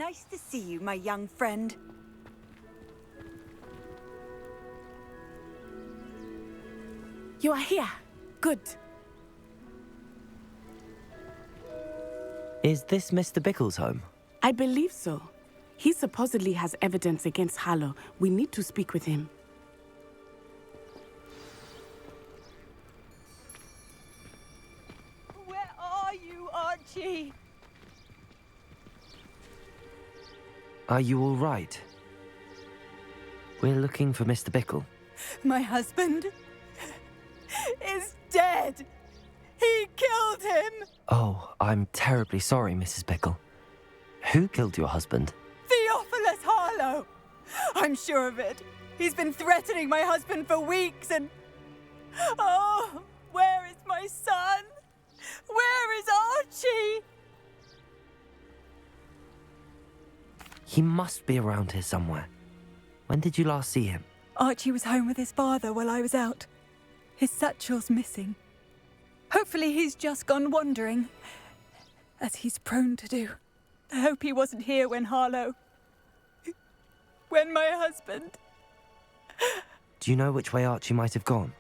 Nice to see you, my young friend. You are here. Good. Is this Mr. Bickle's home? I believe so. He supposedly has evidence against Harlow. We need to speak with him. Where are you, Archie? Are you all right? We're looking for Mr. Bickle. My husband is dead. He killed him. Oh, I'm terribly sorry, Mrs. Bickle. Who killed your husband? Theophilus Harlow. I'm sure of it. He's been threatening my husband for weeks and... Oh, where is my son? Where is Archie? He must be around here somewhere. When did you last see him? Archie was home with his father while I was out. His satchel's missing. Hopefully he's just gone wandering, as he's prone to do. I hope he wasn't here when when my husband... Do you know which way Archie might have gone?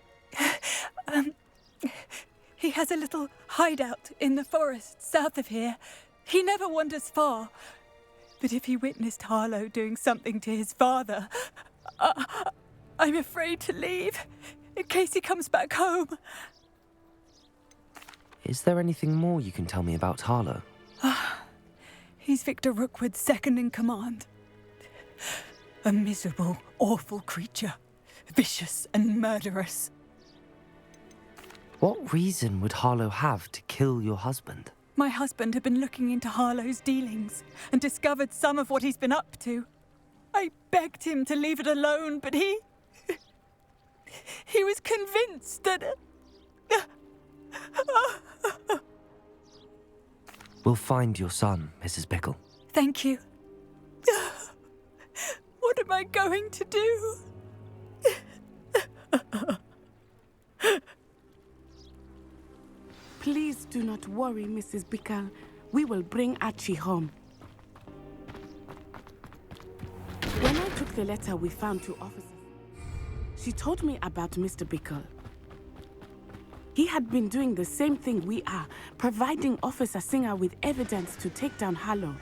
He has a little hideout in the forest south of here. He never wanders far. But if he witnessed Harlow doing something to his father, I'm afraid to leave, in case he comes back home. Is there anything more you can tell me about Harlow? He's Victor Rookwood's second in command. A miserable, awful creature. Vicious and murderous. What reason would Harlow have to kill your husband? My husband had been looking into Harlow's dealings and discovered some of what he's been up to. I begged him to leave it alone, but he was convinced that... We'll find your son, Mrs. Bickle. Thank you. What am I going to do? Please do not worry, Mrs. Bickle. We will bring Archie home. When I took the letter we found to officers, she told me about Mr. Bickle. He had been doing the same thing we are, providing Officer Singer with evidence to take down Harlow.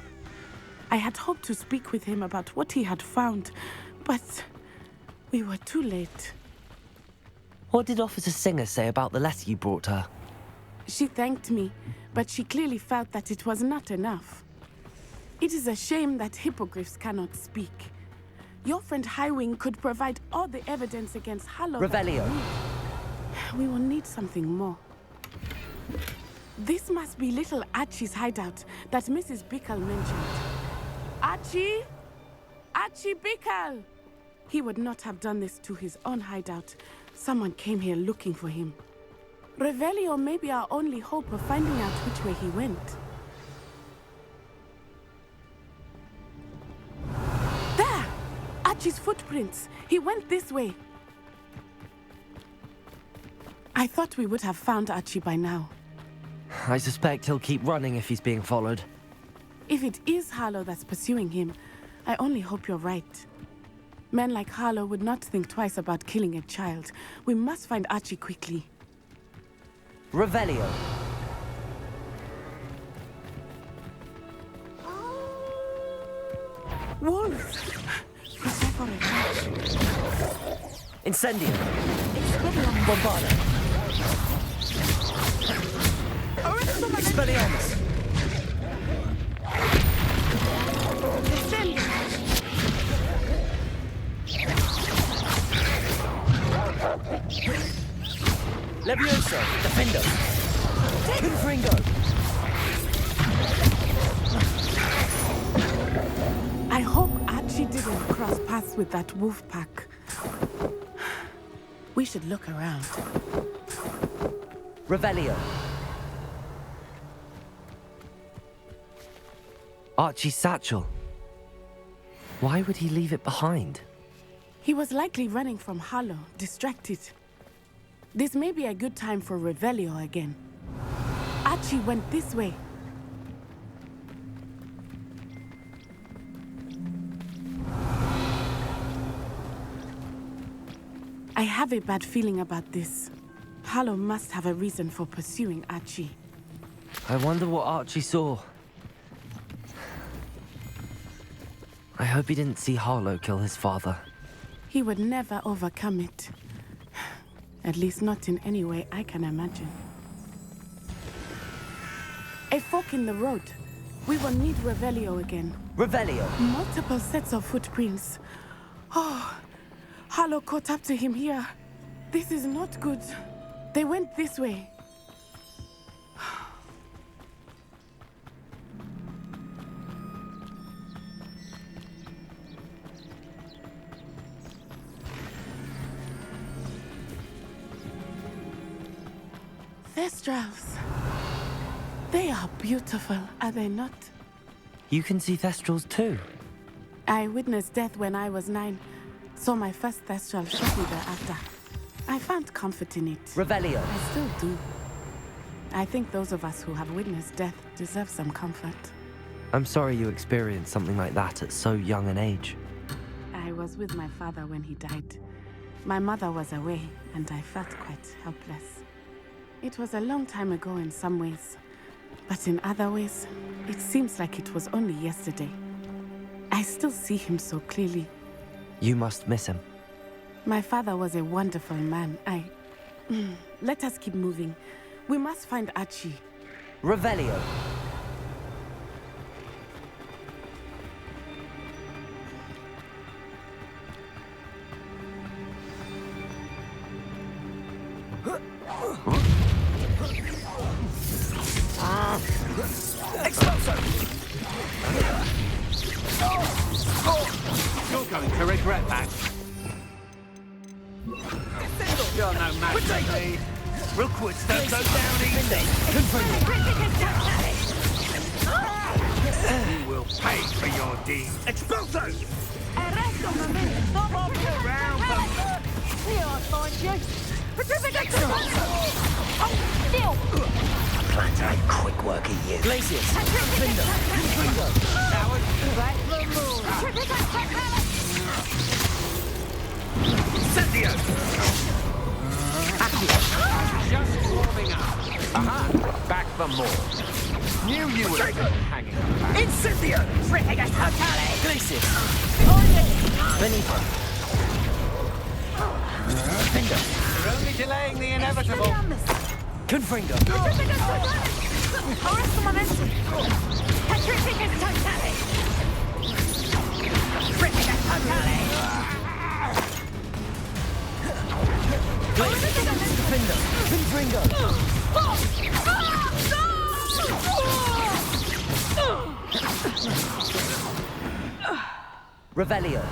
I had hoped to speak with him about what he had found, but we were too late. What did Officer Singer say about the letter you brought her? She thanked me, but she clearly felt that it was not enough. It is a shame that hippogriffs cannot speak. Your friend Highwing could provide all the evidence against Harlow. Revelio. We will need something more. This must be little Archie's hideout that Mrs. Bickle mentioned. Archie? Archie Bickle! He would not have done this to his own hideout. Someone came here looking for him. Revelio may be our only hope of finding out which way he went. There! Archie's footprints. He went this way. I thought we would have found Archie by now. I suspect he'll keep running if he's being followed. If it is Harlow that's pursuing him, I only hope you're right. Men like Harlow would not think twice about killing a child. We must find Archie quickly. Revelio. Wolves! Prepare for it. Incendio. Bombarda. Expelliarmus. Descend! Levioso. Defendo. Confringo. I hope Archie didn't cross paths with that wolf pack. We should look around. Revelio. Archie's satchel. Why would he leave it behind? He was likely running from Harlow, distracted. This may be a good time for Revelio again. Archie went this way. I have a bad feeling about this. Harlow must have a reason for pursuing Archie. I wonder what Archie saw. I hope he didn't see Harlow kill his father. He would never overcome it. At least not in any way I can imagine. A fork in the road. We will need Revelio again. Revelio! Multiple sets of footprints. Oh, Harlow caught up to him here. This is not good. They went this way. Thestrals. They are beautiful, are they not? You can see Thestrals too. I witnessed death when I was 9. Saw my first Thestral shortly thereafter. I found comfort in it. Revelio. I still do. I think those of us who have witnessed death deserve some comfort. I'm sorry you experienced something like that at so young an age. I was with my father when he died. My mother was away, and I felt quite helpless. It was a long time ago in some ways, but in other ways, it seems like it was only yesterday. I still see him so clearly. You must miss him. My father was a wonderful man. Let us keep moving. We must find Archie. Revelio. You're going to regret that. You're no match for me. Rookwoods don't go down easy. You will pay for your deed. Expulso! Stop hopping around them. Here, I'll find you. I plan to make quick work of you. Glacius. Finder. Cynthia! Just warming up. Aha! Back for more. Knew you would have been hanging back. Incendio! Ripping us totally! Glacius. Benito. Finder. You're only delaying the inevitable. Confringo. Finder. Confringo. Revelio.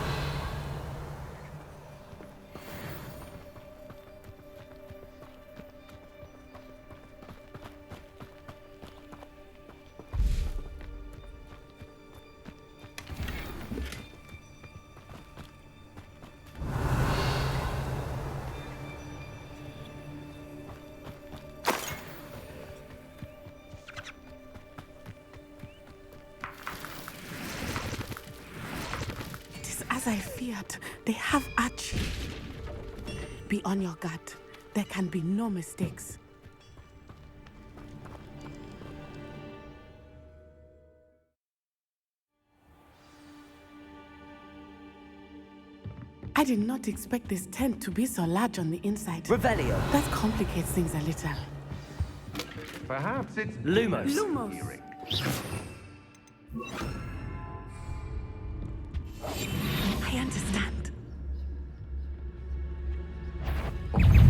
As I feared, they have Archie. Be on your guard. There can be no mistakes. I did not expect this tent to be so large on the inside. Revelio. That complicates things a little. Perhaps it's Lumos. Lumos. I understand.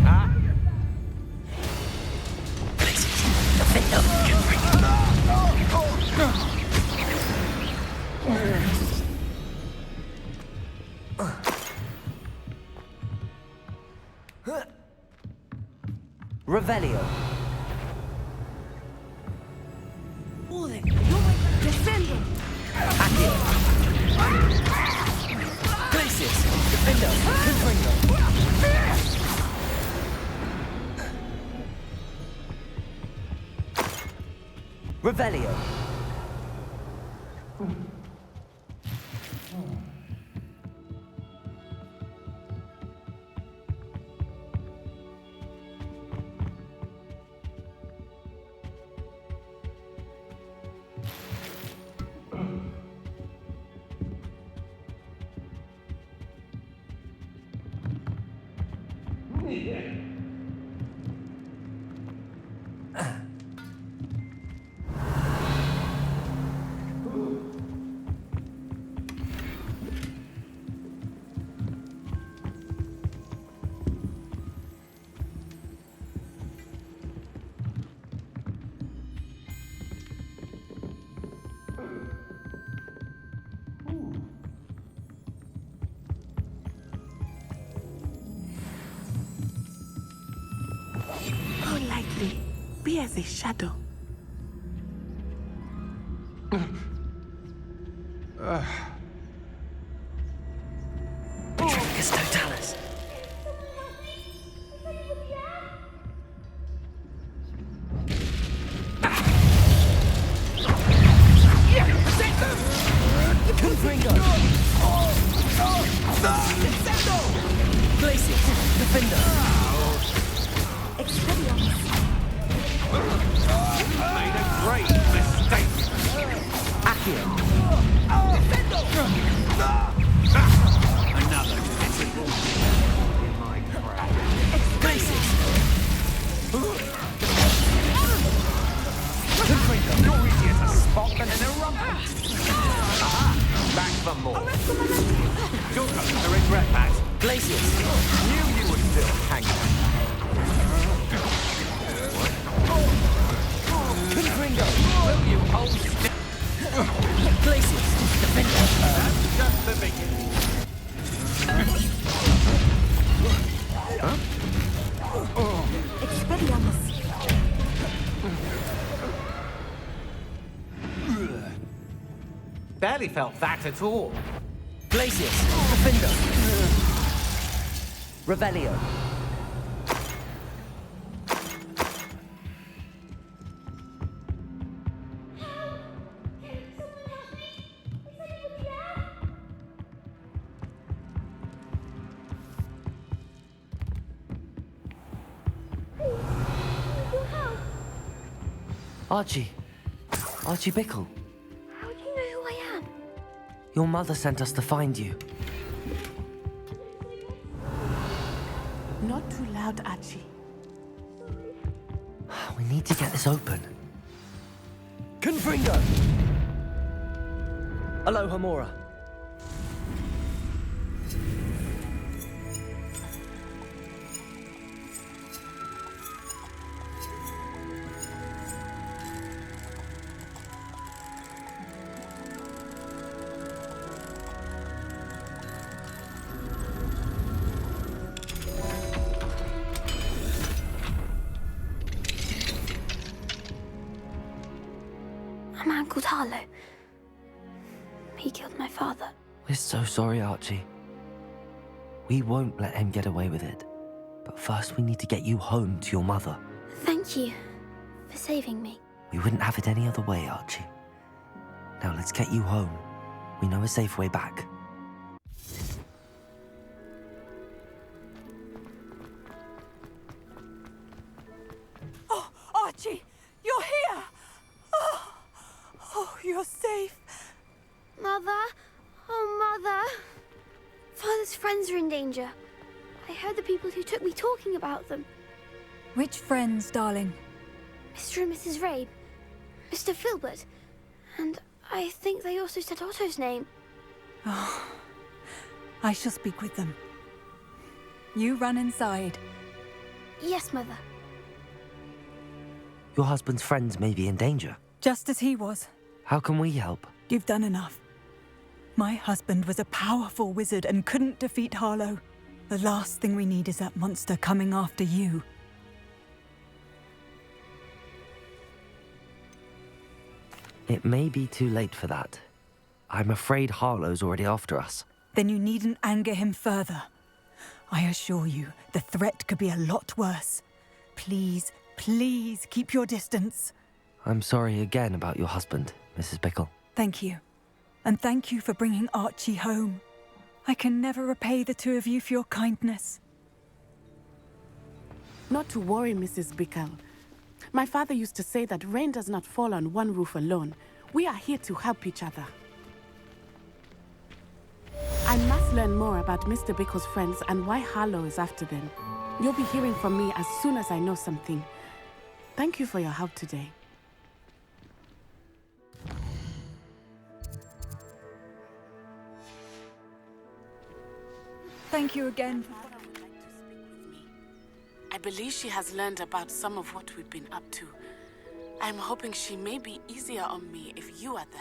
Ah, Revelio. Descendo. Accio. Glacius. Defender. Confringo. Revelio. Go lightly. Be as a shadow. Petrificus totalis. Confringo. Glacius, defender. Made a great mistake. Accio. Another pitiful in my crowd. Glacius. You're easier to spot than an eruption. Aha! Back for more. You're going to regret that. Glacius. Knew you were still hanging. Confringo. Will you hold still? Glacius, defender. That's just the beginning. Expelliarmus. Barely felt that at all. Glacius, defender. Revelio. Archie. Archie Bickle. How do you know who I am? Your mother sent us to find you. Not too loud, Archie. We need to get this open. Confringo! Aloha Mora. A man called Harlow. He killed my father. We're so sorry, Archie. We won't let him get away with it. But first we need to get you home to your mother. Thank you for saving me. We wouldn't have it any other way, Archie. Now let's get you home. We know a safe way back. Oh, Archie, you're here! Oh, you're safe. Mother? Oh, Mother. Father's friends are in danger. I heard the people who took me talking about them. Which friends, darling? Mr. and Mrs. Rabe, Mr. Filbert, and I think they also said Otto's name. Oh, I shall speak with them. You run inside. Yes, Mother. Your husband's friends may be in danger. Just as he was. How can we help? You've done enough. My husband was a powerful wizard and couldn't defeat Harlow. The last thing we need is that monster coming after you. It may be too late for that. I'm afraid Harlow's already after us. Then you needn't anger him further. I assure you, the threat could be a lot worse. Please, please keep your distance. I'm sorry again about your husband, Mrs. Bickle. Thank you. And thank you for bringing Archie home. I can never repay the two of you for your kindness. Not to worry, Mrs. Bickle. My father used to say that rain does not fall on one roof alone. We are here to help each other. I must learn more about Mr. Bickle's friends and why Harlow is after them. You'll be hearing from me as soon as I know something. Thank you for your help today. Thank you again. Mother would like to speak with me. I believe she has learned about some of what we've been up to. I'm hoping she may be easier on me if you are there.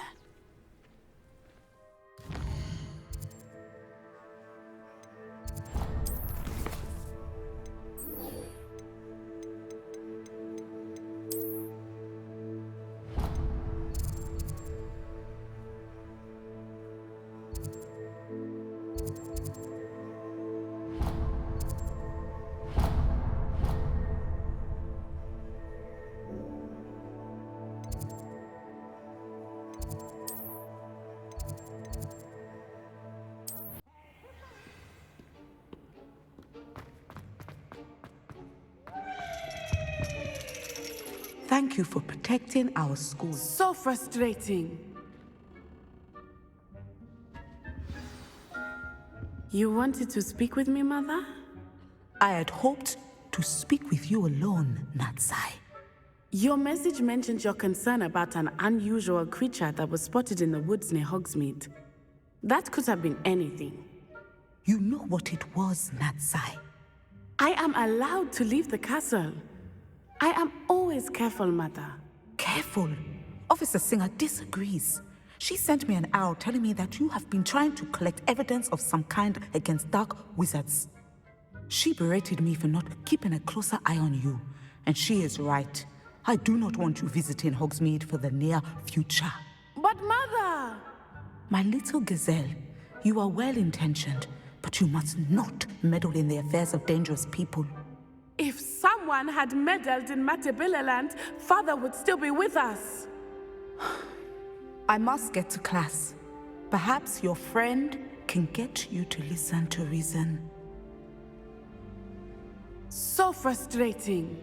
Thank you for protecting our school. So frustrating. You wanted to speak with me, Mother? I had hoped to speak with you alone, Natsai. Your message mentioned your concern about an unusual creature that was spotted in the woods near Hogsmeade. That could have been anything. You know what it was, Natsai. I am allowed to leave the castle. I am always careful, Mother. Careful. Officer Singer disagrees. She sent me an owl telling me that you have been trying to collect evidence of some kind against dark wizards. She berated me for not keeping a closer eye on you, and she is right. I do not want you visiting Hogsmeade for the near future. But Mother! My little gazelle, you are well-intentioned, but you must not meddle in the affairs of dangerous people. If someone had meddled in Matabeleland, Father would still be with us. I must get to class. Perhaps your friend can get you to listen to reason. So frustrating.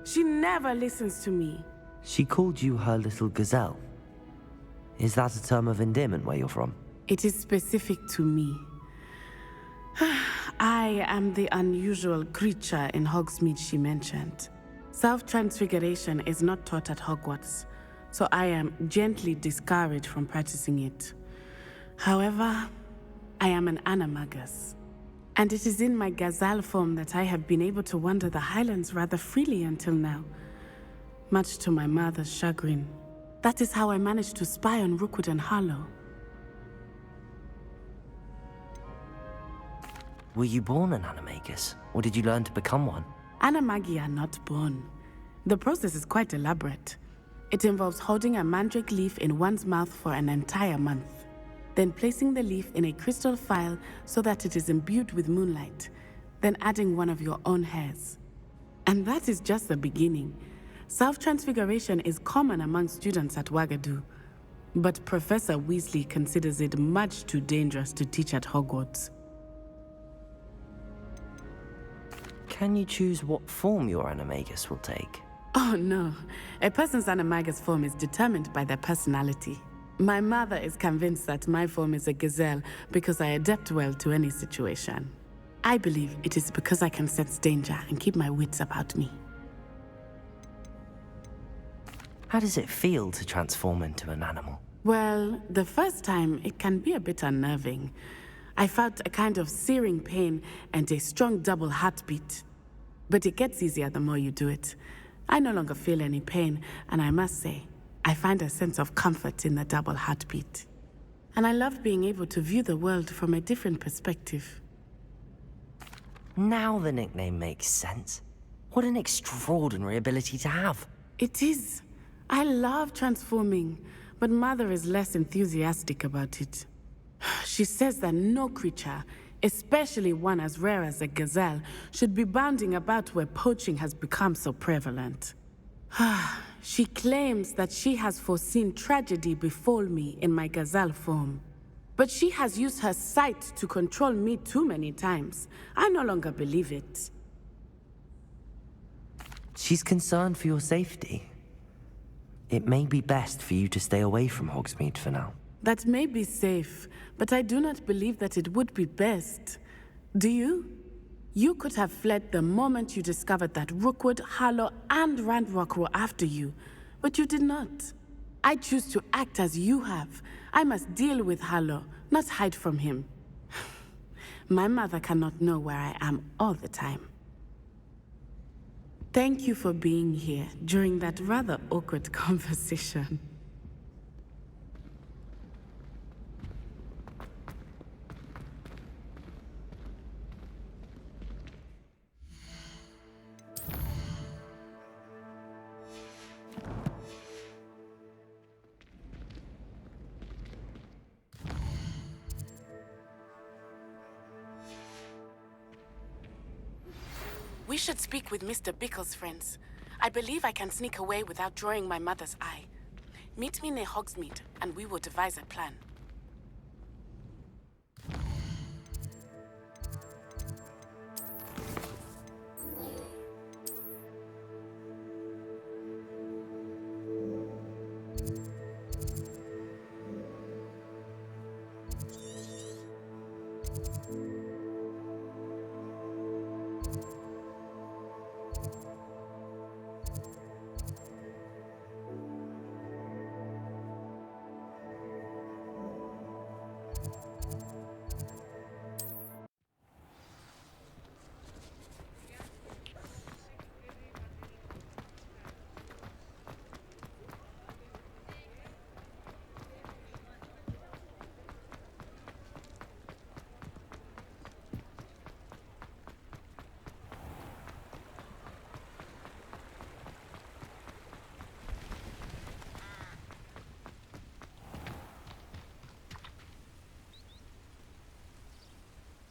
She never listens to me. She called you her little gazelle. Is that a term of endearment where you're from? It is specific to me. I am the unusual creature in Hogsmeade she mentioned. Self-transfiguration is not taught at Hogwarts, so I am gently discouraged from practicing it. However, I am an animagus, and it is in my gazelle form that I have been able to wander the Highlands rather freely until now, much to my mother's chagrin. That is how I managed to spy on Rookwood and Harlow. Were you born an animagus, or did you learn to become one? Animagi are not born. The process is quite elaborate. It involves holding a mandrake leaf in one's mouth for an entire month, then placing the leaf in a crystal vial so that it is imbued with moonlight, then adding one of your own hairs. And that is just the beginning. Self-transfiguration is common among students at Wagadu, but Professor Weasley considers it much too dangerous to teach at Hogwarts. Can you choose what form your animagus will take? Oh no, a person's animagus form is determined by their personality. My mother is convinced that my form is a gazelle because I adapt well to any situation. I believe it is because I can sense danger and keep my wits about me. How does it feel to transform into an animal? Well, the first time it can be a bit unnerving. I felt a kind of searing pain and a strong double heartbeat. But it gets easier the more you do it. I no longer feel any pain, and I must say, I find a sense of comfort in the double heartbeat. And I love being able to view the world from a different perspective. Now the nickname makes sense. What an extraordinary ability to have. It is. I love transforming, but Mother is less enthusiastic about it. She says that no creature, especially one as rare as a gazelle, should be bounding about where poaching has become so prevalent. She claims that she has foreseen tragedy befall me in my gazelle form. But she has used her sight to control me too many times. I no longer believe it. She's concerned for your safety. It may be best for you to stay away from Hogsmeade for now. That may be safe, but I do not believe that it would be best. Do you? You could have fled the moment you discovered that Rookwood, Harlow, and Randrock were after you, but you did not. I choose to act as you have. I must deal with Harlow, not hide from him. My mother cannot know where I am all the time. Thank you for being here during that rather awkward conversation. We should speak with Mr. Bickle's friends. I believe I can sneak away without drawing my mother's eye. Meet me near Hogsmeade, and we will devise a plan.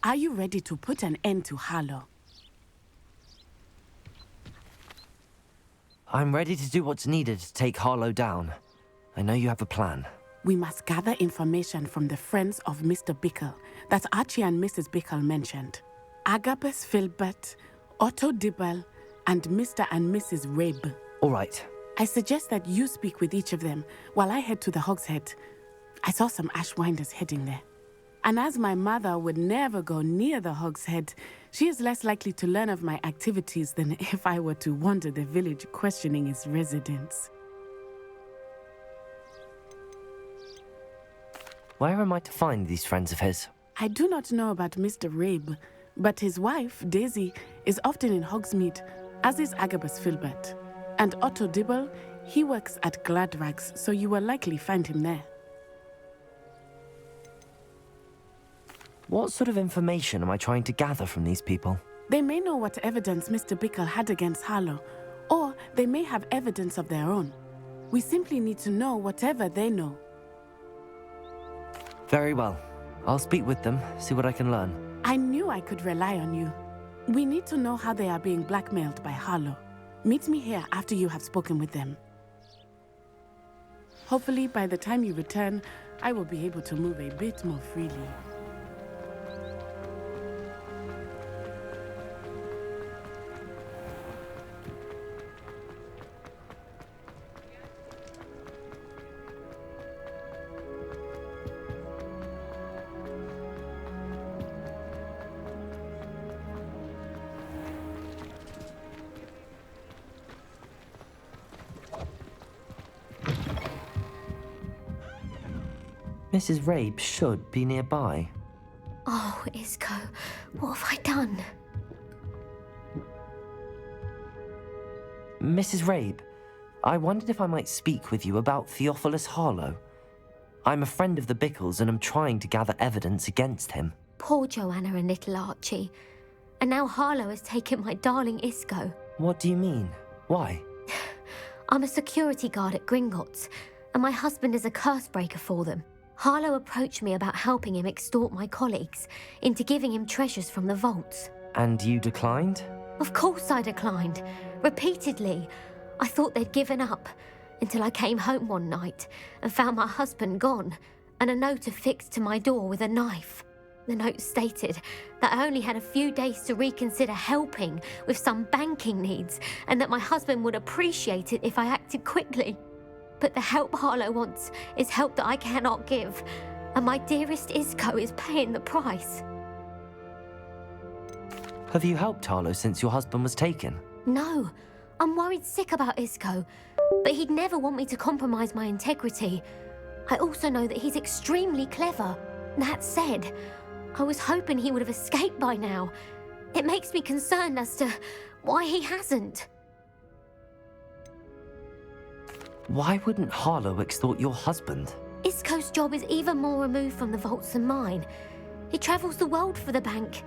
Are you ready to put an end to Harlow? I'm ready to do what's needed to take Harlow down. I know you have a plan. We must gather information from the friends of Mr. Bickle that Archie and Mrs. Bickle mentioned. Agabus Filbert, Otto Dibble, and Mr. and Mrs. Rabe. All right. I suggest that you speak with each of them while I head to the Hogshead. I saw some Ashwinders heading there. And as my mother would never go near the Hogshead, she is less likely to learn of my activities than if I were to wander the village questioning its residents. Where am I to find these friends of his? I do not know about Mr. Rabe, but his wife, Daisy, is often in Hogsmeade, as is Agabus Filbert. And Otto Dibble, he works at Gladrags, so you will likely find him there. What sort of information am I trying to gather from these people? They may know what evidence Mr. Bickle had against Harlow, or they may have evidence of their own. We simply need to know whatever they know. Very well. I'll speak with them, see what I can learn. I knew I could rely on you. We need to know how they are being blackmailed by Harlow. Meet me here after you have spoken with them. Hopefully, by the time you return, I will be able to move a bit more freely. Mrs. Rabe should be nearby. Oh, Isco, what have I done? Mrs. Rabe, I wondered if I might speak with you about Theophilus Harlow. I'm a friend of the Bickles and I'm trying to gather evidence against him. Poor Joanna and little Archie. And now Harlow has taken my darling Isco. What do you mean? Why? I'm a security guard at Gringotts, and my husband is a curse breaker for them. Harlow approached me about helping him extort my colleagues into giving him treasures from the vaults. And you declined? Of course I declined. Repeatedly. I thought they'd given up, until I came home one night and found my husband gone, and a note affixed to my door with a knife. The note stated that I only had a few days to reconsider helping with some banking needs, and that my husband would appreciate it if I acted quickly. But the help Harlow wants is help that I cannot give, and my dearest Isco is paying the price. Have you helped Harlow since your husband was taken? No, I'm worried sick about Isco, but he'd never want me to compromise my integrity. I also know that he's extremely clever. That said, I was hoping he would have escaped by now. It makes me concerned as to why he hasn't. Why wouldn't Harlow extort your husband? Isco's job is even more removed from the vaults than mine. He travels the world for the bank.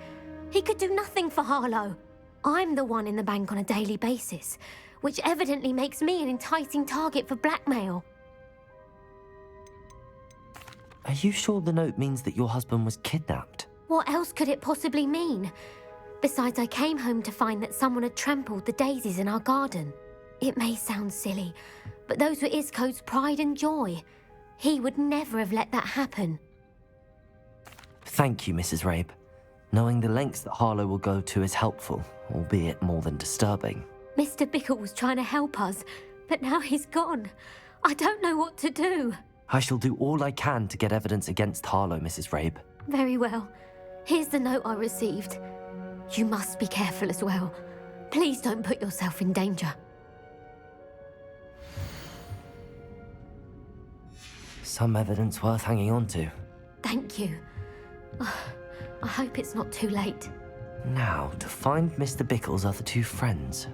He could do nothing for Harlow. I'm the one in the bank on a daily basis, which evidently makes me an enticing target for blackmail. Are you sure the note means that your husband was kidnapped? What else could it possibly mean? Besides, I came home to find that someone had trampled the daisies in our garden. It may sound silly, but those were Isco's pride and joy. He would never have let that happen. Thank you, Mrs. Rabe. Knowing the lengths that Harlow will go to is helpful, albeit more than disturbing. Mr. Bickle was trying to help us, but now he's gone. I don't know what to do. I shall do all I can to get evidence against Harlow, Mrs. Rabe. Very well. Here's the note I received. You must be careful as well. Please don't put yourself in danger. Some evidence worth hanging on to. Thank you. I hope it's not too late. Now, to find Mr. Bickle's other two friends.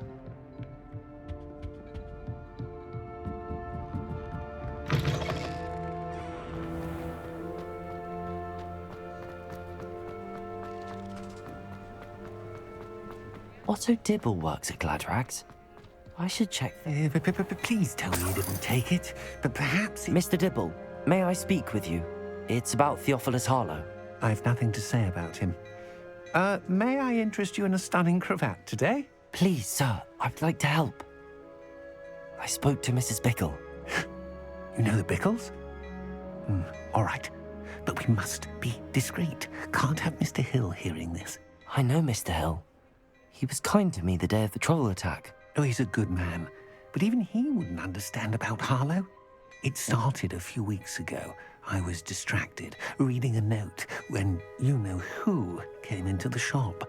Otto Dibble works at Gladrags. I should check. Please tell me you didn't take it, but perhaps... Mr. Dibble, may I speak with you? It's about Theophilus Harlow. I've nothing to say about him. May I interest you in a stunning cravat today? Please, sir, I'd like to help. I spoke to Mrs. Bickle. You know the Bickles? All right, but we must be discreet. Can't have Mr. Hill hearing this. I know Mr. Hill. He was kind to me the day of the troll attack. Oh, he's a good man, but even he wouldn't understand about Harlow. It started a few weeks ago. I was distracted, reading a note, when you-know-who came into the shop.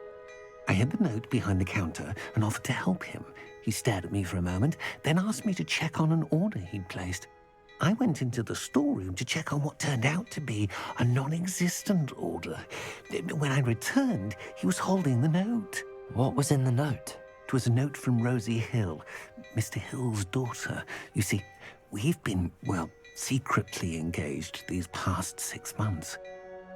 I hid the note behind the counter and offered to help him. He stared at me for a moment, then asked me to check on an order he'd placed. I went into the storeroom to check on what turned out to be a non-existent order. When I returned, he was holding the note. What was in the note? It was a note from Rosie Hill, Mr. Hill's daughter. You see, we've been, well, secretly engaged these past 6 months.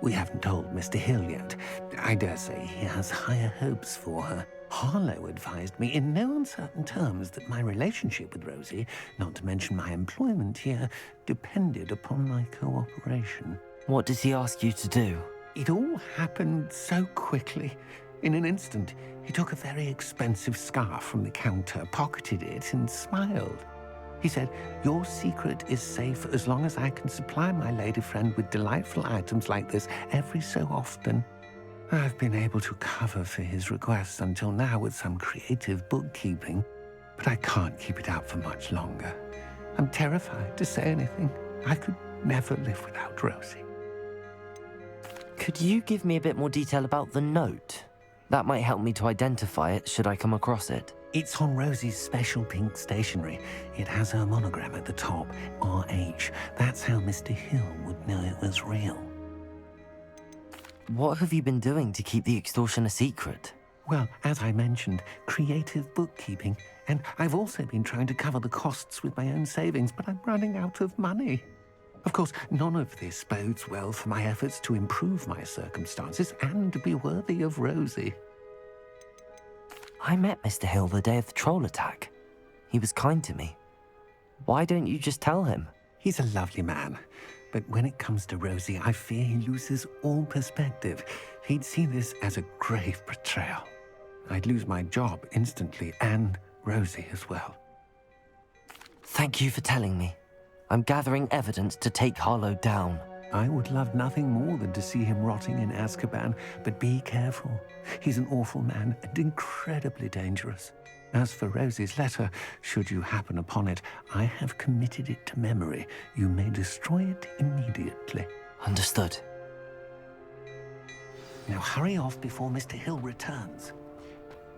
We haven't told Mr. Hill yet. I dare say he has higher hopes for her. Harlow advised me in no uncertain terms that my relationship with Rosie, not to mention my employment here, depended upon my cooperation. What does he ask you to do? It all happened so quickly. In an instant, he took a very expensive scarf from the counter, pocketed it, and smiled. He said, "Your secret is safe as long as I can supply my lady friend with delightful items like this every so often." I've been able to cover for his requests until now with some creative bookkeeping, but I can't keep it up for much longer. I'm terrified to say anything. I could never live without Rosie. Could you give me a bit more detail about the note? That might help me to identify it should I come across it. It's on Rosie's special pink stationery. It has her monogram at the top, RH. That's how Mr. Hill would know it was real. What have you been doing to keep the extortion a secret? Well, as I mentioned, creative bookkeeping. And I've also been trying to cover the costs with my own savings, but I'm running out of money. Of course, none of this bodes well for my efforts to improve my circumstances and to be worthy of Rosie. I met Mr. Hill the day of the troll attack. He was kind to me. Why don't you just tell him? He's a lovely man, but when it comes to Rosie, I fear he loses all perspective. He'd see this as a grave betrayal. I'd lose my job instantly, and Rosie as well. Thank you for telling me. I'm gathering evidence to take Harlow down. I would love nothing more than to see him rotting in Azkaban, but be careful. He's an awful man and incredibly dangerous. As for Rosie's letter, should you happen upon it, I have committed it to memory. You may destroy it immediately. Understood. Now hurry off before Mr. Hill returns.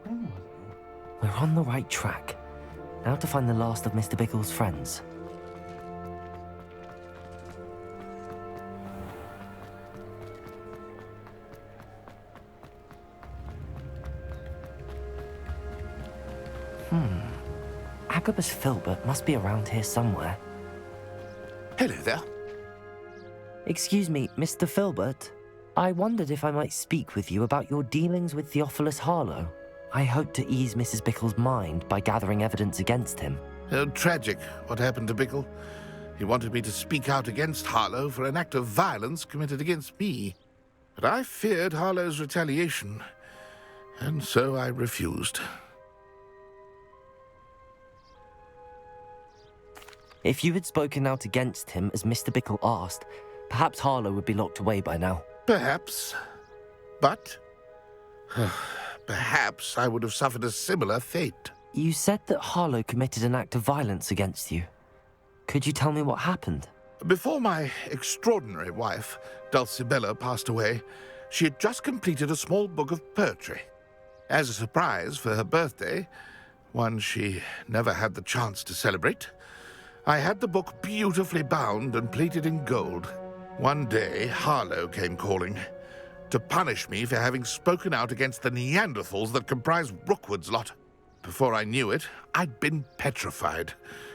We're on the right track. Now to find the last of Mr. Bickle's friends. Agabus Filbert must be around here somewhere. Hello there. Excuse me, Mr. Filbert. I wondered if I might speak with you about your dealings with Theophilus Harlow. I hope to ease Mrs. Bickle's mind by gathering evidence against him. Oh, tragic what happened to Bickle. He wanted me to speak out against Harlow for an act of violence committed against me. But I feared Harlow's retaliation, and so I refused. If you had spoken out against him as Mr. Bickle asked, perhaps Harlow would be locked away by now. Perhaps. But perhaps I would have suffered a similar fate. You said that Harlow committed an act of violence against you. Could you tell me what happened? Before my extraordinary wife, Dulcibella, passed away, she had just completed a small book of poetry. As a surprise for her birthday, one she never had the chance to celebrate, I had the book beautifully bound and plated in gold. One day, Harlow came calling to punish me for having spoken out against the Neanderthals that comprise Rookwood's lot. Before I knew it, I'd been petrified,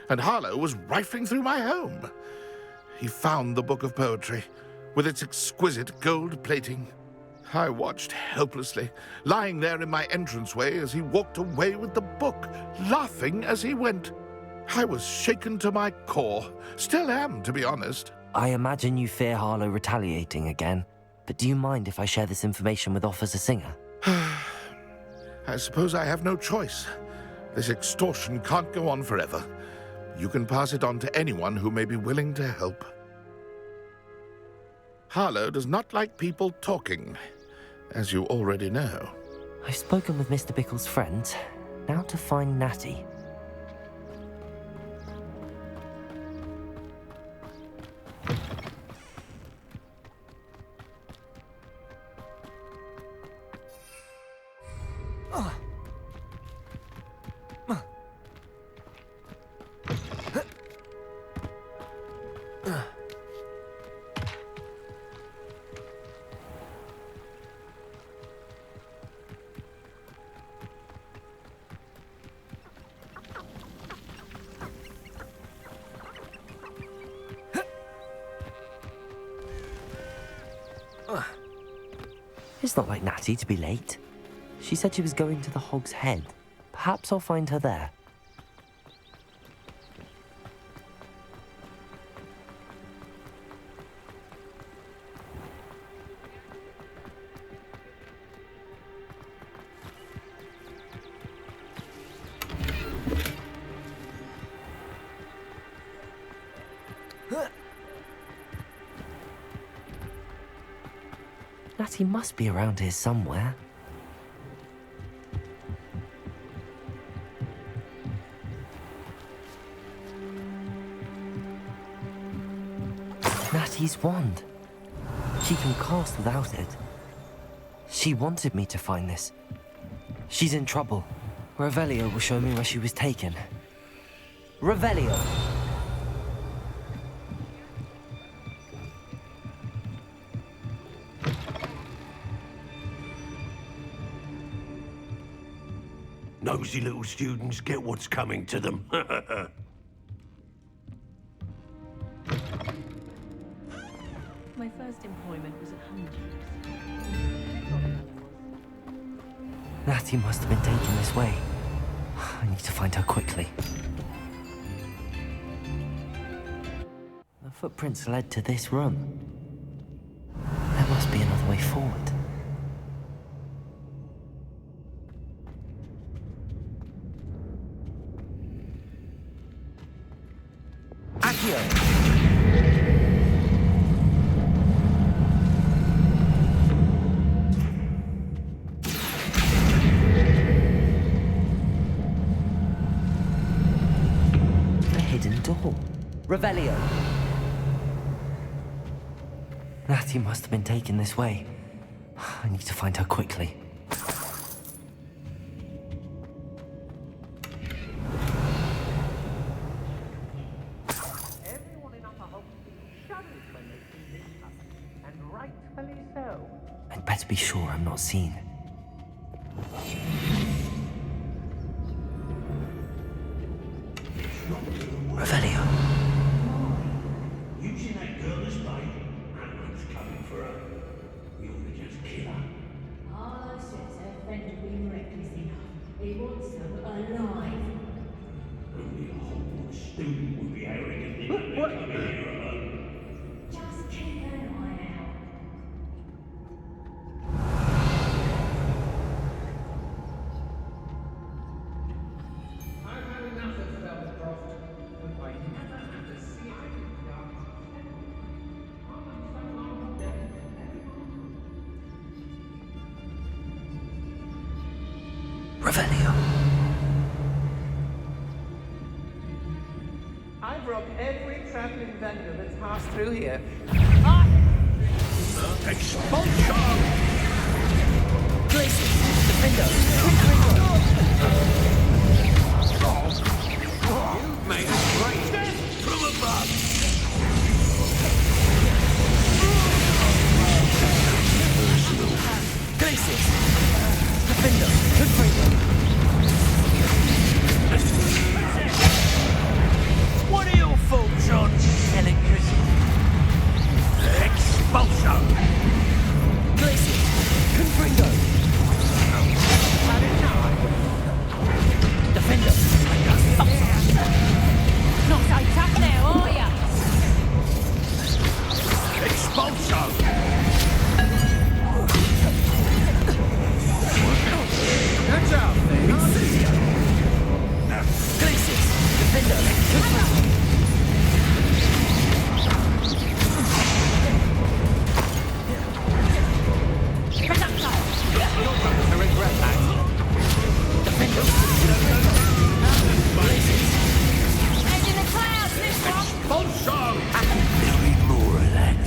and Harlow was rifling through my home. He found the book of poetry, with its exquisite gold plating. I watched helplessly, lying there in my entranceway as he walked away with the book, laughing as he went. I was shaken to my core. Still am, to be honest. I imagine you fear Harlow retaliating again, but do you mind if I share this information with Officer Singer? I suppose I have no choice. This extortion can't go on forever. You can pass it on to anyone who may be willing to help. Harlow does not like people talking, as you already know. I've spoken with Mr. Bickle's friends. Now to find Natty. It's not like Natty to be late. She said she was going to the Hog's Head. Perhaps I'll find her there. Natty must be around here somewhere. Natty's wand. She can cast without it. She wanted me to find this. She's in trouble. Revelio will show me where she was taken. Revelio! Nosy little students get what's coming to them. My first employment was at Hunter's. Natty must have been taken this way. I need to find her quickly. The footprints led to this room. There must be another way forward. The hidden door. Revelio. Natty must have been taken this way. I need to find her quickly. Dreadfully so. I'd better be sure I'm not seen. Revelio. Using that girl as bait. Anyone's coming for her. We ought to just kill her. Harlow says her friend will be reckless enough. He wants them alive. Only a Hogwarts student would be arrogant enough to come in here alone. Just keep an eye out. I've had enough of Feldcroft. I never have to see it in the dark. Revelio. I've robbed every traveling vendor that's passed through here. Expulsion! Glacius, defender. You've made a great death from above! Glacius, defender. Confringo. What are your thoughts on electricity? Expulsion! Glacius, Confringo. Defender. Not so tough now, are ya? Expulsion! That's out there. Glacius, defender. Confringo. Head in the clouds, this one. Expulsion! There'll be more of that.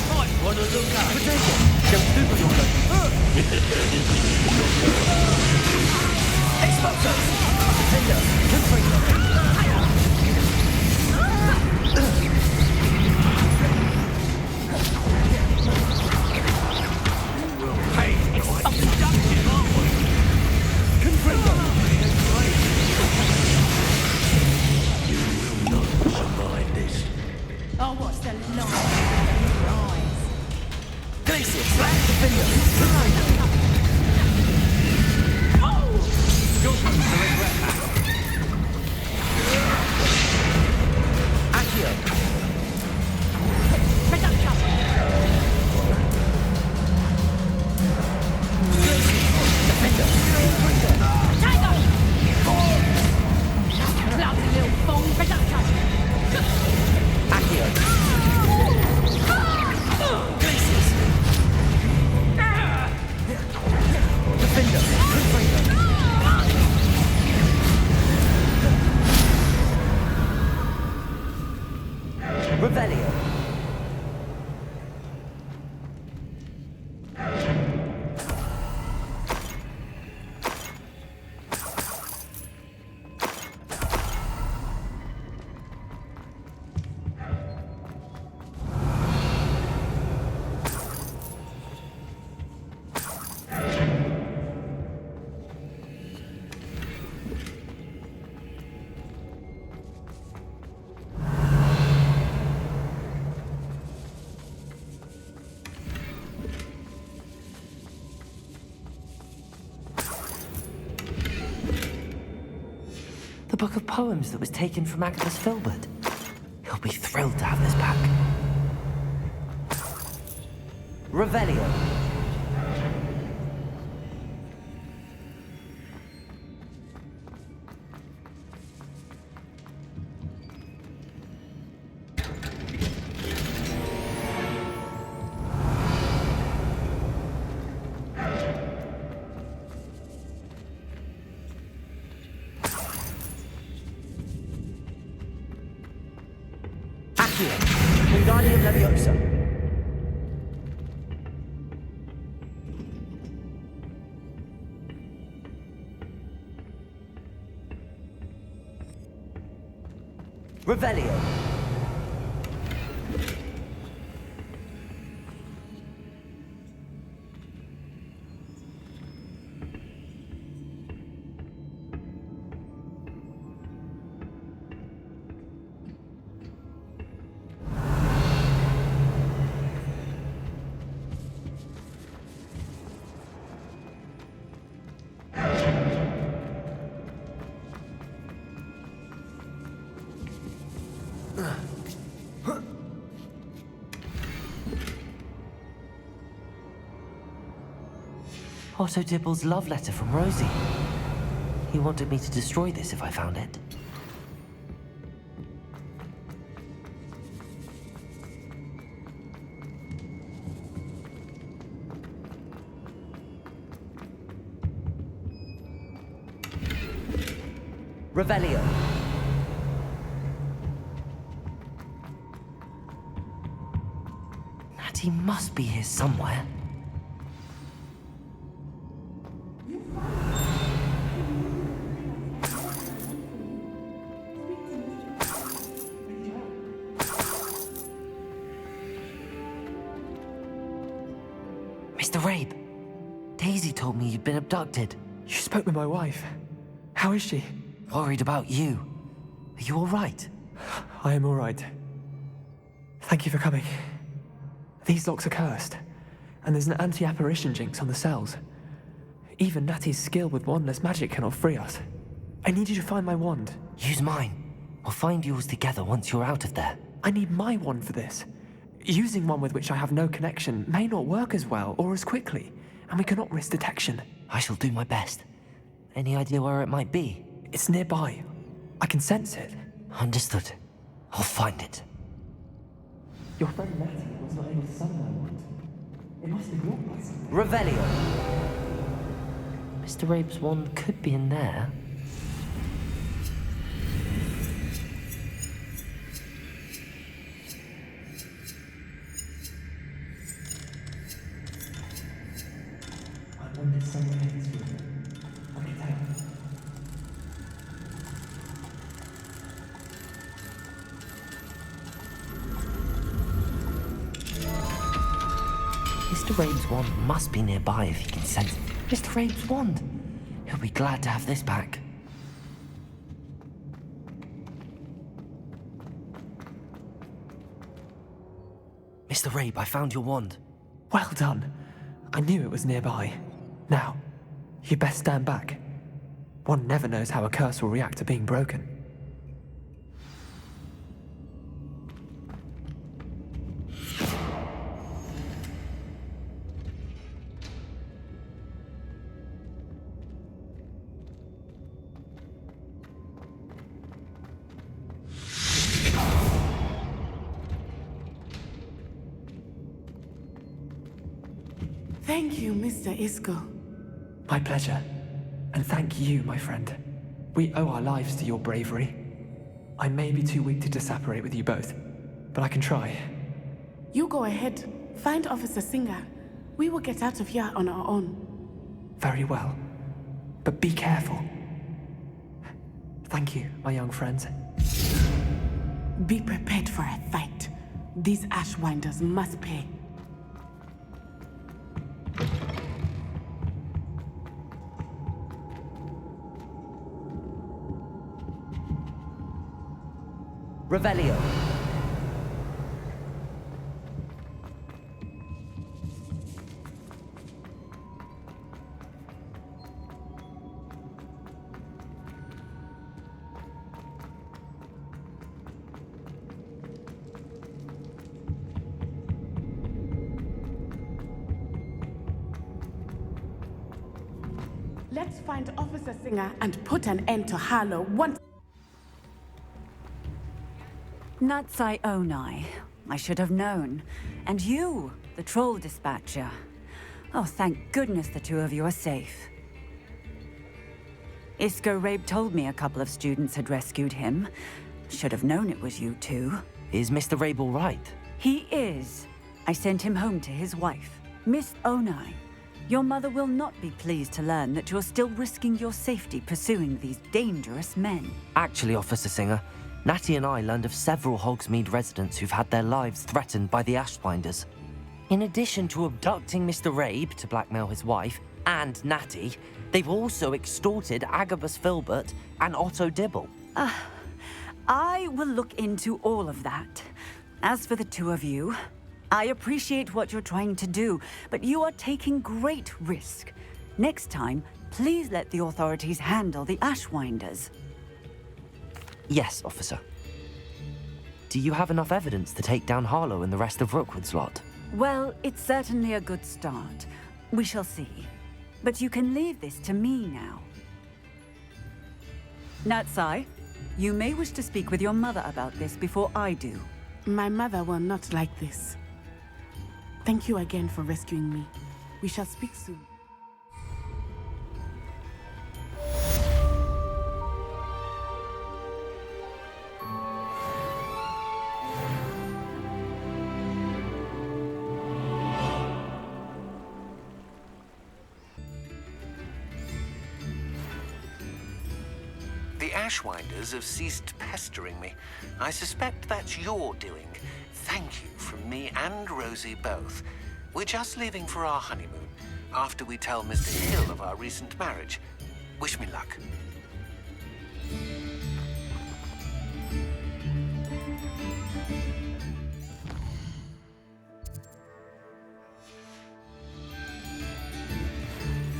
Might want to look up. Expulsion. Defender. Confringo. Hey, quite seductive, aren't we? Confringo. You will not survive this. Oh, what's the line in your eyes? Glacius, defender. Confringo. You're going to regret that. Accio. Defender. Bloody little fool, reduction. Accio. Glacius. Defender. Confringo. Revelio. The book of poems that was taken from Agabus Filbert. He'll be thrilled to have this back. Revelio. Wingardium Leviosa. Revelio. Otto Dibble's love letter from Rosie. He wanted me to destroy this if I found it. Revelio. Natty must be here somewhere. Mr. Rabe, Daisy told me you'd been abducted. You spoke with my wife. How is she? Worried about you. Are you all right? I am all right. Thank you for coming. These locks are cursed, and there's an anti-apparition jinx on the cells. Even Natty's skill with wandless magic cannot free us. I need you to find my wand. Use mine. We'll find yours together once you're out of there. I need my wand for this. Using one with which I have no connection may not work as well or as quickly, and we cannot risk detection. I shall do my best. Any idea where it might be? It's nearby. I can sense it. Understood. I'll find it. Your friend Natty was not able to summon my wand. It must be your place. Revelio. Mr. Rabe's wand could be in there. I wonder somewhere in this room. I can tell. Mr. Rabe's wand must be nearby if he can sense it. Mr. Rabe's wand! He'll be glad to have this back. Mr. Rabe, I found your wand. Well done. I knew it was nearby. Now, you best stand back. One never knows how a curse will react to being broken. Thank you, Mr. Isco. My pleasure. And thank you, my friend. We owe our lives to your bravery. I may be too weak to disapparate with you both, but I can try. You go ahead. Find Officer Singer. We will get out of here on our own. Very well. But be careful. Thank you, my young friends. Be prepared for a fight. These Ashwinders must pay. Revelio. Let's find Officer Singer and put an end to Harlow once. Natsai Onai. I should have known. And you, the troll dispatcher. Oh, thank goodness the two of you are safe. Isco Rabe told me a couple of students had rescued him. Should have known it was you two. Is Mr. Rabe all right? He is. I sent him home to his wife, Miss Onai. Your mother will not be pleased to learn that you're still risking your safety pursuing these dangerous men. Actually, Officer Singer, Natty and I learned of several Hogsmeade residents who've had their lives threatened by the Ashwinders. In addition to abducting Mr. Rabe to blackmail his wife and Natty, they've also extorted Agabus Filbert and Otto Dibble. I will look into all of that. As for the two of you, I appreciate what you're trying to do, but you are taking great risk. Next time, please let the authorities handle the Ashwinders. Yes, officer. Do you have enough evidence to take down Harlow and the rest of Rookwood's lot? Well, it's certainly a good start. We shall see. But you can leave this to me now. Natsai, you may wish to speak with your mother about this before I do. My mother will not like this. Thank you again for rescuing me. We shall speak soon. The Ashwinders have ceased pestering me. I suspect that's your doing. Thank you from me and Rosie both. We're just leaving for our honeymoon, after we tell Mr. Hill of our recent marriage. Wish me luck.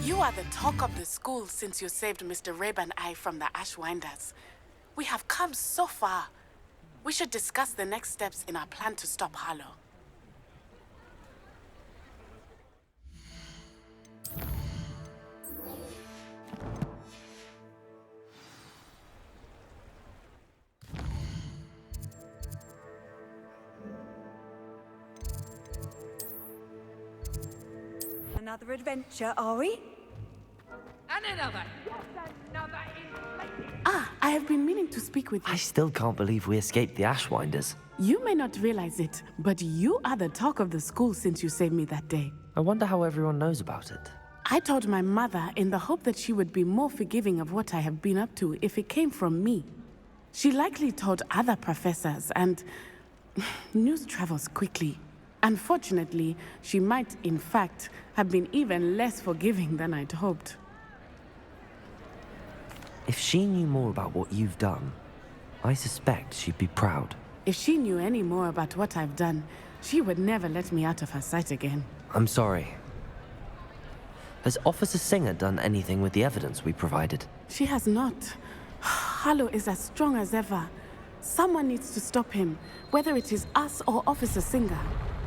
You are the talk of the school since you saved Mr. Rabe and I from the Ashwinders. We have come so far. We should discuss the next steps in our plan to stop Harlow. Another adventure, are we? And another. Yes, another inflated. I have been meaning to speak with you. I still can't believe we escaped the Ashwinders. You may not realize it, but you are the talk of the school since you saved me that day. I wonder how everyone knows about it. I told my mother in the hope that she would be more forgiving of what I have been up to if it came from me. She likely told other professors, and news travels quickly. Unfortunately, she might, in fact, have been even less forgiving than I'd hoped. If she knew more about what you've done, I suspect she'd be proud. If she knew any more about what I've done, she would never let me out of her sight again. I'm sorry. Has Officer Singer done anything with the evidence we provided? She has not. Harlow is as strong as ever. Someone needs to stop him, whether it is us or Officer Singer.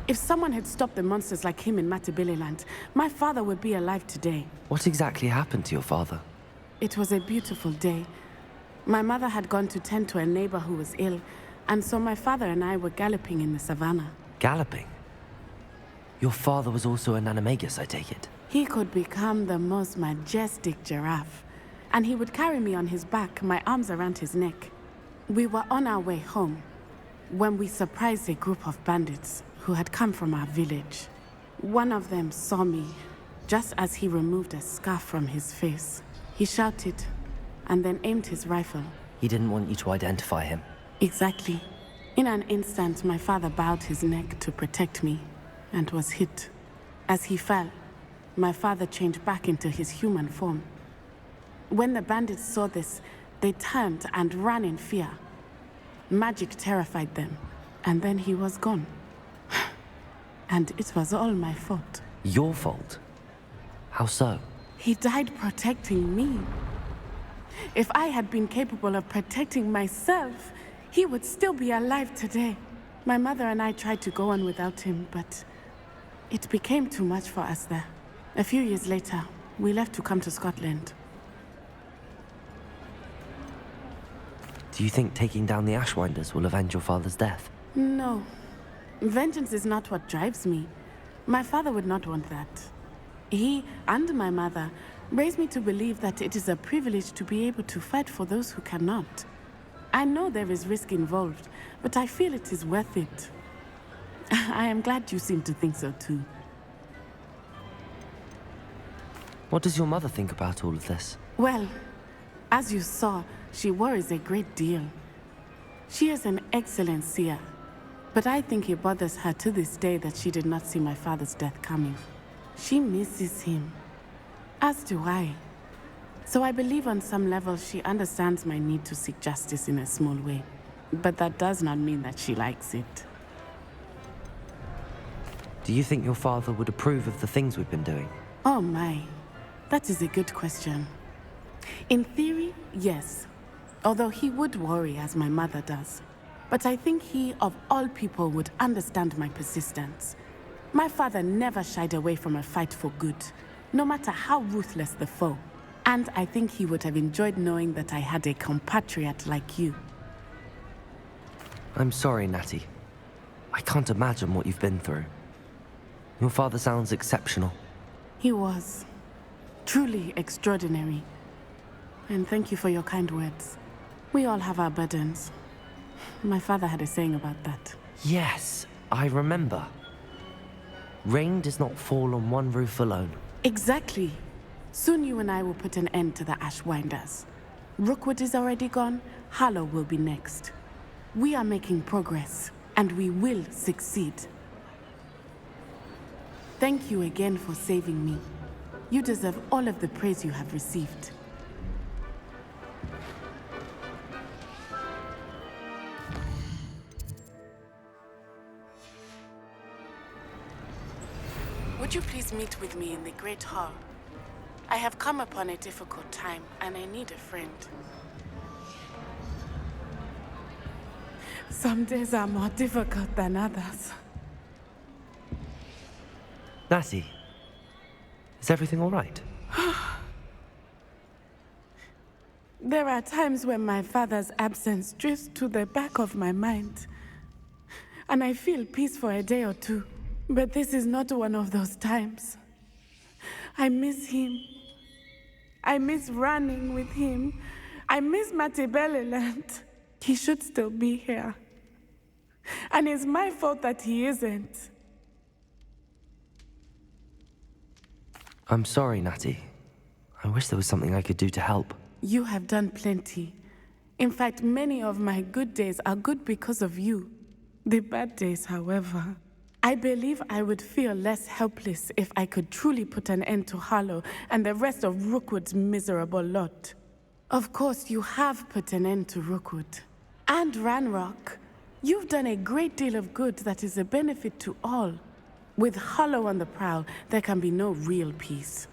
If someone had stopped the monsters like him in Matabeleland, my father would be alive today. What exactly happened to your father? It was a beautiful day. My mother had gone to tend to a neighbor who was ill, and so my father and I were galloping in the savannah. Galloping? Your father was also an animagus, I take it? He could become the most majestic giraffe, and he would carry me on his back, my arms around his neck. We were on our way home when we surprised a group of bandits who had come from our village. One of them saw me just as he removed a scarf from his face. He shouted and then aimed his rifle. He didn't want you to identify him. Exactly. In an instant, my father bowed his neck to protect me and was hit. As he fell, my father changed back into his human form. When the bandits saw this, they turned and ran in fear. Magic terrified them, and then he was gone. And it was all my fault. Your fault? How so? He died protecting me. If I had been capable of protecting myself, he would still be alive today. My mother and I tried to go on without him, but it became too much for us there. A few years later, we left to come to Scotland. Do you think taking down the Ashwinders will avenge your father's death? No. Vengeance is not what drives me. My father would not want that. He and my mother raised me to believe that it is a privilege to be able to fight for those who cannot. I know there is risk involved, but I feel it is worth it. I am glad you seem to think so too. What does your mother think about all of this? Well, as you saw, she worries a great deal. She is an excellent seer, but I think it bothers her to this day that she did not see my father's death coming. She misses him, as do I. So I believe on some level she understands my need to seek justice in a small way. But that does not mean that she likes it. Do you think your father would approve of the things we've been doing? Oh my, that is a good question. In theory, yes. Although he would worry as my mother does. But I think he, of all people, would understand my persistence. My father never shied away from a fight for good, no matter how ruthless the foe. And I think he would have enjoyed knowing that I had a compatriot like you. I'm sorry, Natty. I can't imagine what you've been through. Your father sounds exceptional. He was. Truly extraordinary. And thank you for your kind words. We all have our burdens. My father had a saying about that. Yes, I remember. Rain does not fall on one roof alone. Exactly. Soon you and I will put an end to the Ashwinders. Rookwood is already gone. Harlow will be next. We are making progress, and we will succeed. Thank you again for saving me. You deserve all of the praise you have received. Would you please meet with me in the Great Hall? I have come upon a difficult time, and I need a friend. Some days are more difficult than others. Natty, is everything all right? There are times when my father's absence drifts to the back of my mind, and I feel peace for a day or two. But this is not one of those times. I miss him. I miss running with him. I miss Matibeleland. He should still be here. And it's my fault that he isn't. I'm sorry, Natty. I wish there was something I could do to help. You have done plenty. In fact, many of my good days are good because of you. The bad days, however. I believe I would feel less helpless if I could truly put an end to Harlow and the rest of Rookwood's miserable lot. Of course, you have put an end to Rookwood. And Ranrock. You've done a great deal of good that is a benefit to all. With Harlow on the prowl, there can be no real peace.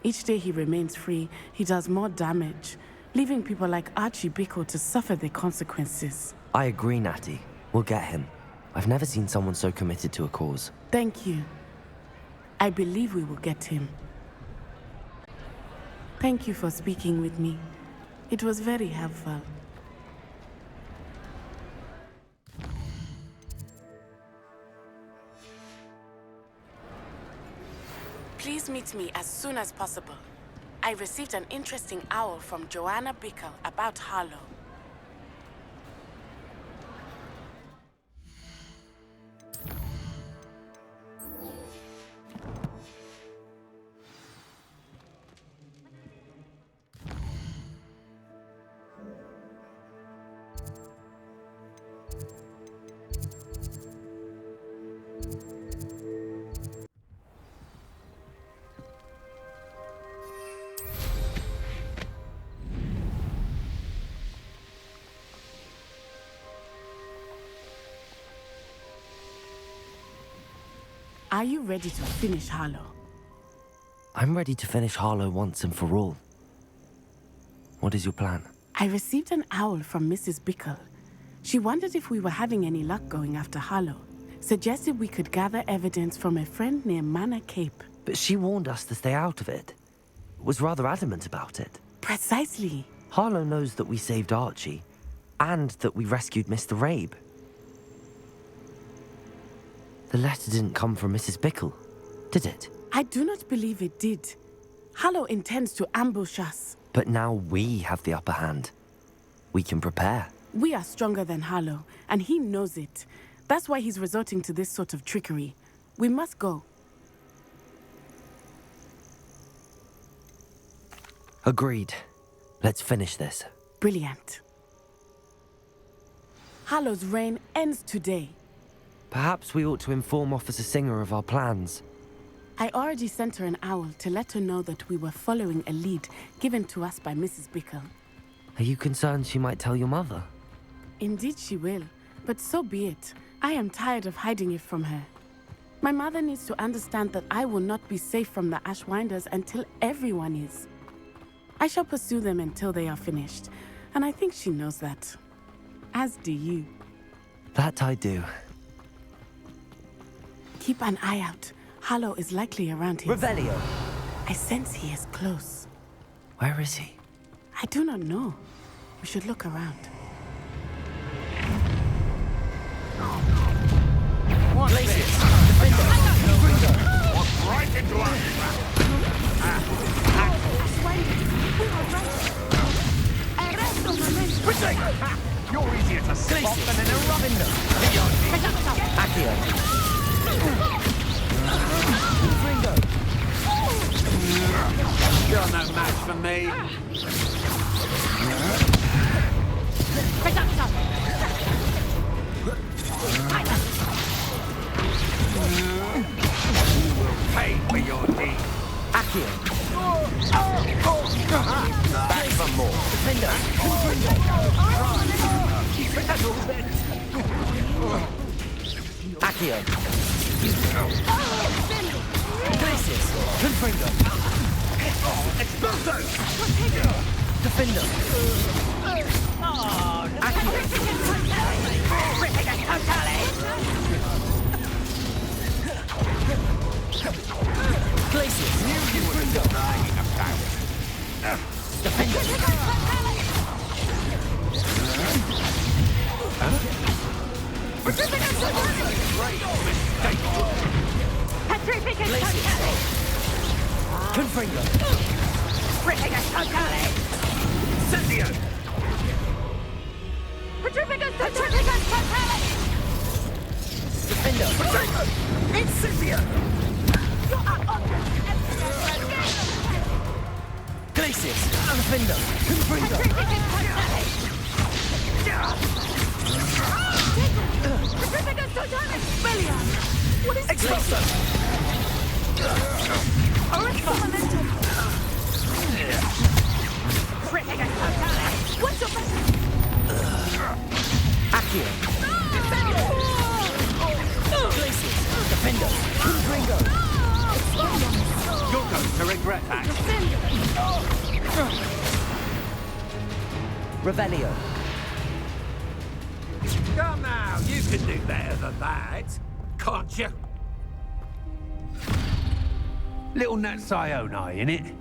Each day he remains free, he does more damage, leaving people like Archie Bickle to suffer the consequences. I agree, Natty. We'll get him. I've never seen someone so committed to a cause. Thank you. I believe we will get him. Thank you for speaking with me. It was very helpful. Please meet me as soon as possible. I received an interesting owl from Joanna Bickle about Harlow. Are you ready to finish Harlow? I'm ready to finish Harlow once and for all. What is your plan? I received an owl from Mrs. Bickle. She wondered if we were having any luck going after Harlow. Suggested we could gather evidence from a friend near Manor Cape. But she warned us to stay out of it. Was rather adamant about it. Precisely. Harlow knows that we saved Archie, and that we rescued Mr. Rabe. The letter didn't come from Mrs. Bickle, did it? I do not believe it did. Harlow intends to ambush us. But now we have the upper hand. We can prepare. We are stronger than Harlow, and he knows it. That's why he's resorting to this sort of trickery. We must go. Agreed. Let's finish this. Brilliant. Hallow's reign ends today. Perhaps we ought to inform Officer Singer of our plans. I already sent her an owl to let her know that we were following a lead given to us by Mrs. Bickle. Are you concerned she might tell your mother? Indeed she will, but so be it. I am tired of hiding it from her. My mother needs to understand that I will not be safe from the Ashwinders until everyone is. I shall pursue them until they are finished, and I think she knows that. As do you. That I do. Keep an eye out. Hallow is likely around here. Revelio! I sense he is close. Where is he? I do not know. We should look around. What places? Defender! Walk right into our trap! You're easier to spot than in a Robin. Accio! Ringo! You're no match for me. You will pay for your deed. Accio! Back for more. Defender! Accio! Places! Confringo! Expulso! Defender! Accio! Places! Confringo! Defender! Places! Confringo! Incendio! Defender! Incendio! Places! Defender! Confringo! What is Expulso! What's your best? Accio! Places! Defender! Confringo! You're going to regret that. Revelio! Come now, you can do better than that. Can't you? Little Natsai Onai, innit?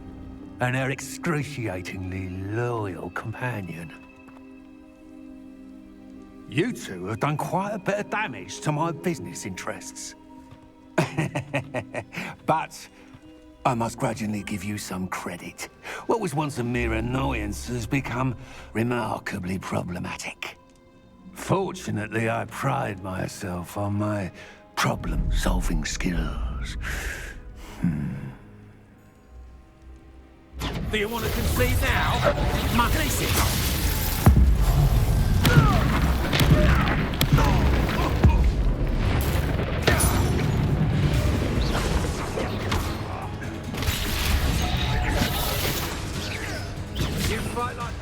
And her excruciatingly loyal companion. You two have done quite a bit of damage to my business interests. But I must grudgingly give you some credit. What was once a mere annoyance has become remarkably problematic. Fortunately, I pride myself on my problem-solving skills. Do you want to concede now? My places! You fight like...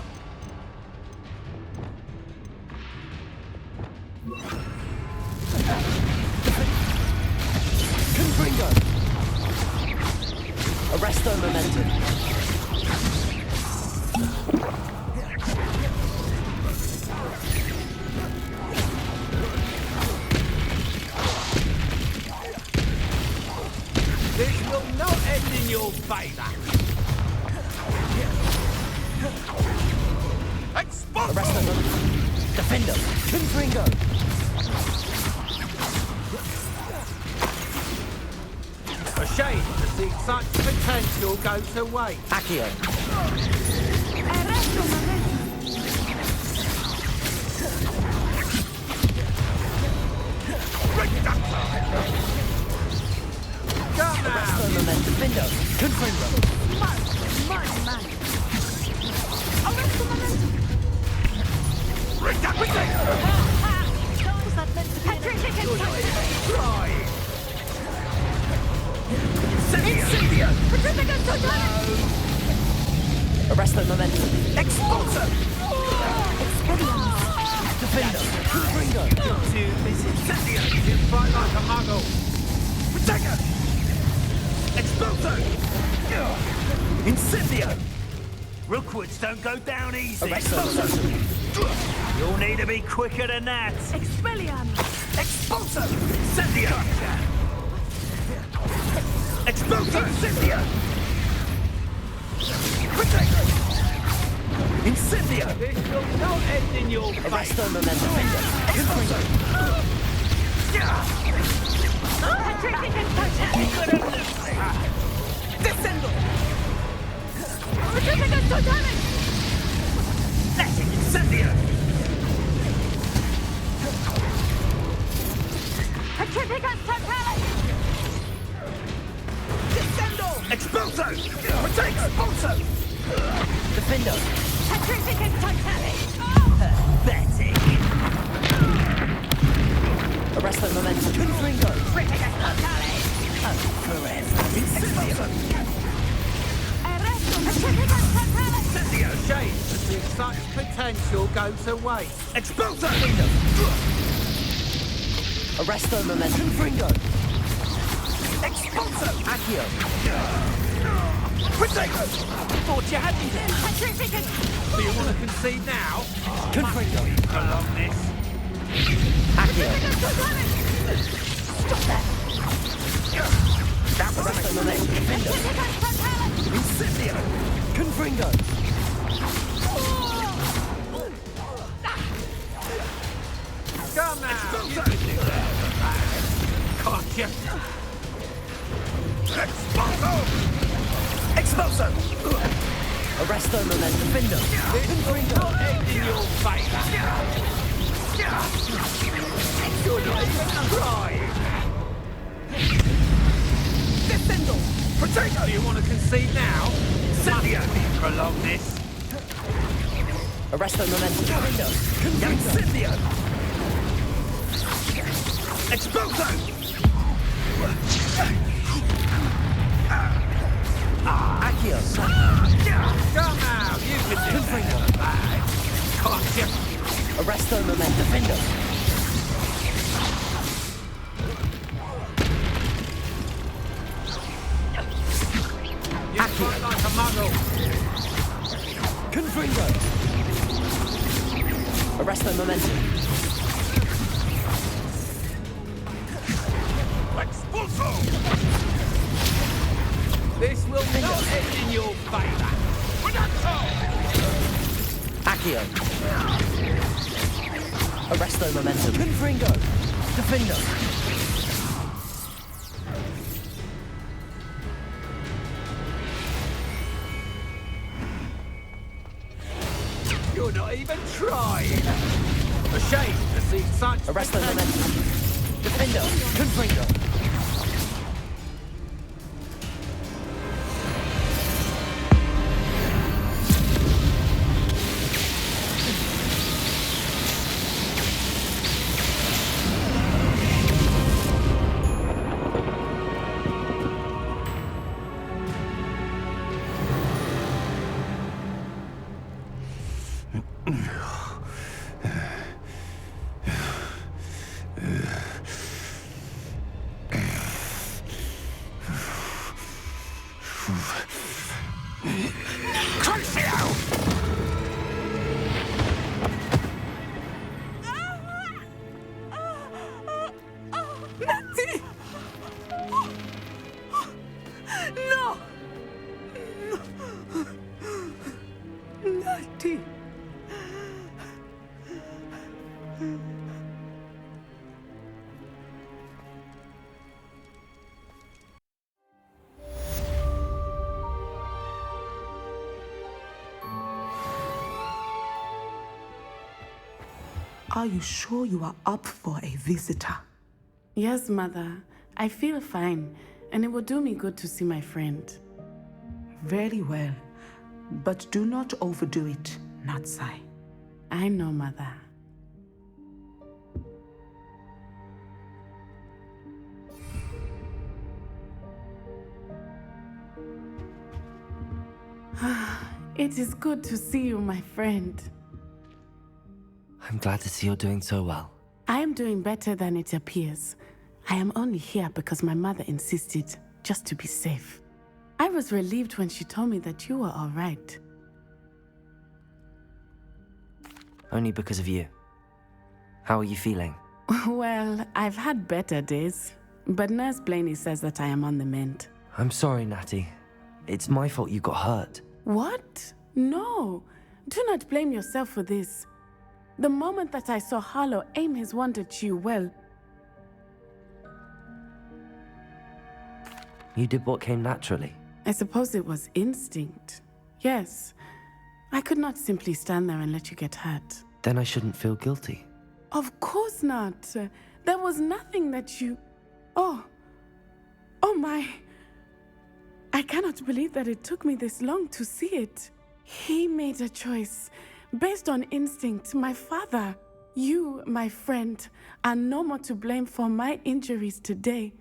Confringo! Arresto momentum. This will not end in your favor. Expulso! Arresto momentum. Defender! Confringo! A shame to see such potential go to waste. Accio! Come now! Arresto momentum. Defender! Confringo! Reduction! momentum. Expulso! Defender. Confringo. To Incendio. You fight like a muggle. Protego. Expulso. Incendio. Rookwoods don't go down easy. Expulso. You'll need to be quicker than that. Expelliarmus! Expulso. Incendio. Expulso. Incendio. Protego. Incendio! This will not end in your fate! Arresto momentum. Expulso! Descendo! Letting Incendio! Descendo! Expulso! Protect Expulso! Defender. Pathetic! Arresto momentum. Confringo. Incendio! Shame to see such potential go to waste. Expulso! Arresto momentum. Confringo. Expulso! Accio. Protego! Thought you had me there. Do you want to concede now? Confringo. Prolong this. Accio. Stop that! That was Arresto momentum. Defender. Incendio! Confringo. Come now! Can't you? Expulso! Expulso! Arresto momentum. Defender. This will not end in your favour. You're not even trying. Descendo! Protego! You want to concede now? Incendio! Prolong this. Arresto momentum. Defender. Incendio! Expulso! Accio. Come out! You can do that. Can't you? Arresto momentum. Defender. You fight like a muggle. Confringo. Arresto momentum. Expulso! This will not end in your favour. Accio. Arresto momentum. Confringo. Defender. You're not even trying. A shame to see such Arresto momentum. Defender. Confringo. Natty! No! Natty! Are you sure you are up for a visitor? Yes, Mother. I feel fine, and it will do me good to see my friend. Very well. But do not overdo it, Natsai. I know, Mother. It is good to see you, my friend. I'm glad to see you're doing so well. I am doing better than it appears. I am only here because my mother insisted, just to be safe. I was relieved when she told me that you were all right. Only because of you. How are you feeling? Well, I've had better days, but Nurse Blaney says that I am on the mend. I'm sorry, Natty. It's my fault you got hurt. What? No. Do not blame yourself for this. The moment that I saw Harlow aim his wand at you, well... You did what came naturally. I suppose it was instinct. Yes. I could not simply stand there and let you get hurt. Then I shouldn't feel guilty. Of course not. There was nothing that you... Oh my... I cannot believe that it took me this long to see it. He made a choice. Based on instinct, my father, you, my friend, are no more to blame for my injuries today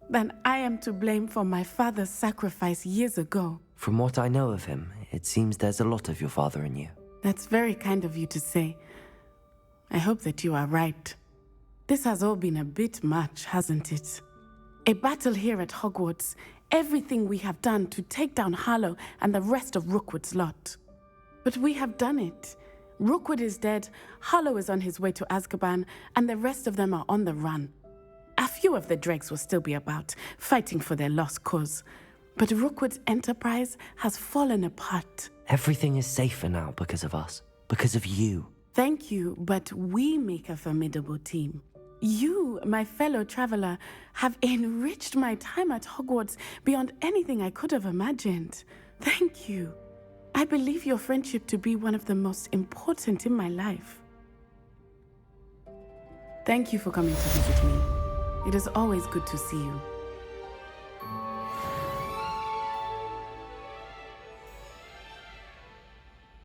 than I am to blame for my father's sacrifice years ago. From what I know of him, it seems there's a lot of your father in you. That's very kind of you to say. I hope that you are right. This has all been a bit much, hasn't it? A battle here at Hogwarts, everything we have done to take down Harlow and the rest of Rookwood's lot. But we have done it. Rookwood is dead, Harlow is on his way to Azkaban, and the rest of them are on the run. A few of the dregs will still be about, fighting for their lost cause. But Rookwood's enterprise has fallen apart. Everything is safer now because of us. Because of you. Thank you, but we make a formidable team. You, my fellow traveler, have enriched my time at Hogwarts beyond anything I could have imagined. Thank you. I believe your friendship to be one of the most important in my life. Thank you for coming to visit me. It is always good to see you.